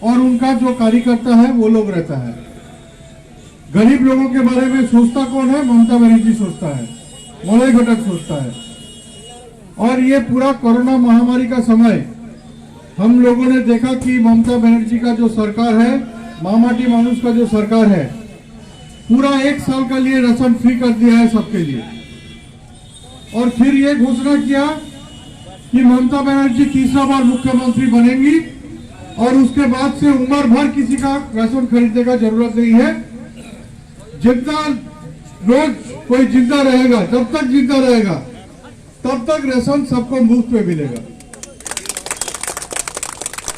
और उनका जो कार्यकर्ता है वो लोग रहता है। गरीब लोगों के बारे में सोचता कौन है? ममता बनर्जी सोचता है, मलय घटक सोचता है। और ये पूरा कोरोना महामारी का समय हम लोगों ने देखा कि ममता बनर्जी का जो सरकार है, मामाटी मानुष का जो सरकार है, पूरा 1 साल के लिए राशन फ्री कर दिया है सबके लिए। और फिर ये घोषणा किया कि ममता बनर्जी तीसरा बार मुख्यमंत्री बनेंगी, और उसके बाद से उम्र भर किसी का राशन खरीदने का जरूरत नहीं है। जितना रोज कोई जिंदा रहेगा, जब तक जिंदा रहेगा तब तक राशन सबको मुफ्त में मिलेगा।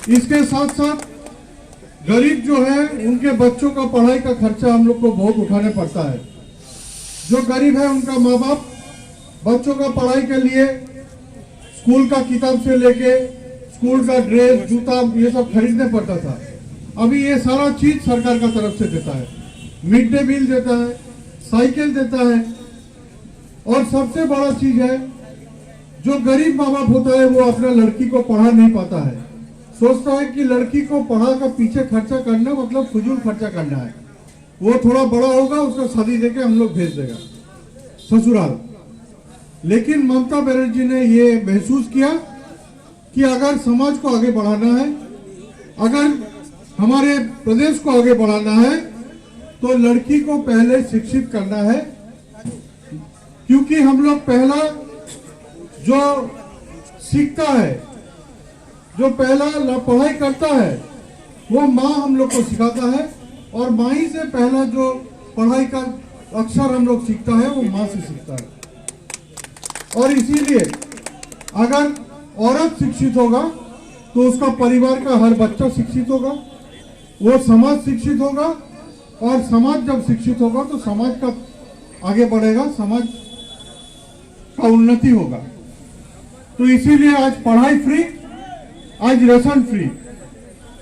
इसके साथ साथ गरीब जो है, उनके बच्चों का पढ़ाई का खर्चा हम लोग को बहुत उठाने पड़ता है। जो गरीब है, उनका माँ बाप बच्चों का पढ़ाई के लिए स्कूल का किताब से लेके स्कूल का ड्रेस, जूता, ये सब खरीदने पड़ता था। अभी ये सारा चीज सरकार का तरफ से देता है। मिड डे मील देता है, साइकिल देता है, और सबसे बड़ा चीज है, जो गरीब माँ बाप होता है वो अपने लड़की को पढ़ा नहीं पाता है, सोचता है कि लड़की को पढ़ा कर पीछे खर्चा करना मतलब फजूल खर्चा करना है। वो थोड़ा बड़ा होगा, उसका शादी देके हम लोग भेज देगा ससुराल। लेकिन ममता बनर्जी ने ये महसूस किया कि अगर समाज को आगे बढ़ाना है, अगर हमारे प्रदेश को आगे बढ़ाना है, तो लड़की को पहले शिक्षित करना है। क्योंकि हम लोग पहला जो सीखता है, जो पहला पढ़ाई करता है, वो माँ हम लोग को सिखाता है, और माँ ही से पहला जो पढ़ाई का अक्षर हम लोग सीखता है वो माँ से सीखता है। और इसीलिए अगर औरत शिक्षित होगा तो उसका परिवार का हर बच्चा शिक्षित होगा, वो समाज शिक्षित होगा, और समाज जब शिक्षित होगा तो समाज का आगे बढ़ेगा, समाज का उन्नति होगा। तो इसीलिए आज पढ़ाई फ्री, आज राशन फ्री।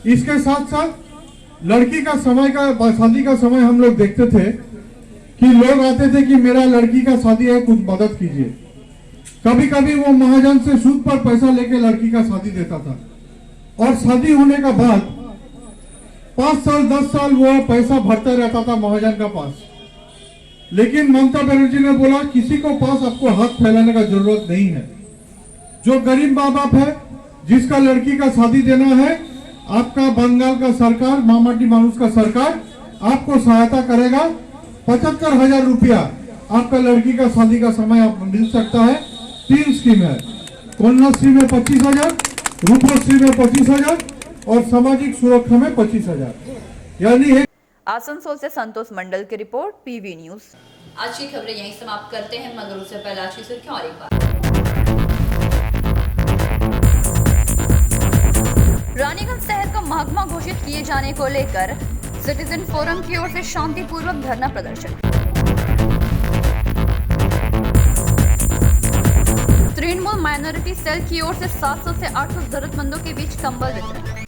इसके साथ साथ लड़की का समय का, शादी का समय हम लोग देखते थे कि लोग आते थे कि मेरा लड़की का शादी है, कुछ मदद कीजिए। कभी कभी वो महाजन से सूद पर पैसा लेके लड़की का शादी देता था, और शादी होने का बाद 5 साल 10 साल वो पैसा भरता रहता था महाजन का पास। लेकिन ममता बनर्जी ने बोला किसी को पास आपको हाथ फैलाने का जरूरत नहीं है। जो गरीब माँ बाप है, जिसका लड़की का शादी देना है, आपका बंगाल का सरकार, मामाटी मानुष का सरकार आपको सहायता करेगा। 75,000 रुपया आपका लड़की का शादी का समय आप मिल सकता है। 3 स्कीम है, कन्याश्री में 25,000, रूपश्री में 25,000, और सामाजिक सुरक्षा में 25,000। यानी आसनसोल से संतोष मंडल की रिपोर्ट, पीवी न्यूज। आज की खबरें यहीं समाप्त करते हैं, मगर उससे पहले आज की सुर्खियां और एक बार। रानीगंज शहर को महकमा घोषित किए जाने को लेकर सिटीजन फोरम की ओर से शांतिपूर्वक धरना प्रदर्शन। तृणमूल माइनॉरिटी सेल की ओर से 700 से 800 जरूरतमंदों के बीच कंबल वितरण।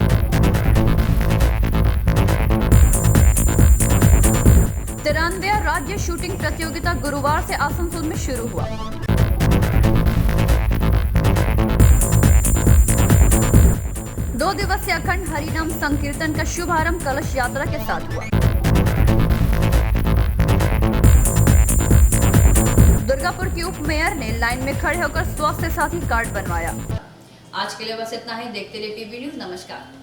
तिरानवे राज्य शूटिंग प्रतियोगिता गुरुवार से आसनसोल में शुरू हुआ। दो दिवसीय अखंड हरिनाम संकीर्तन का शुभारंभ कलश यात्रा के साथ हुआ। दुर्गापुर के उप मेयर ने लाइन में खड़े होकर स्वास्थ्य साथी कार्ड बनवाया। आज के लिए बस इतना ही। देखते रहिए पीवी न्यूज। नमस्कार।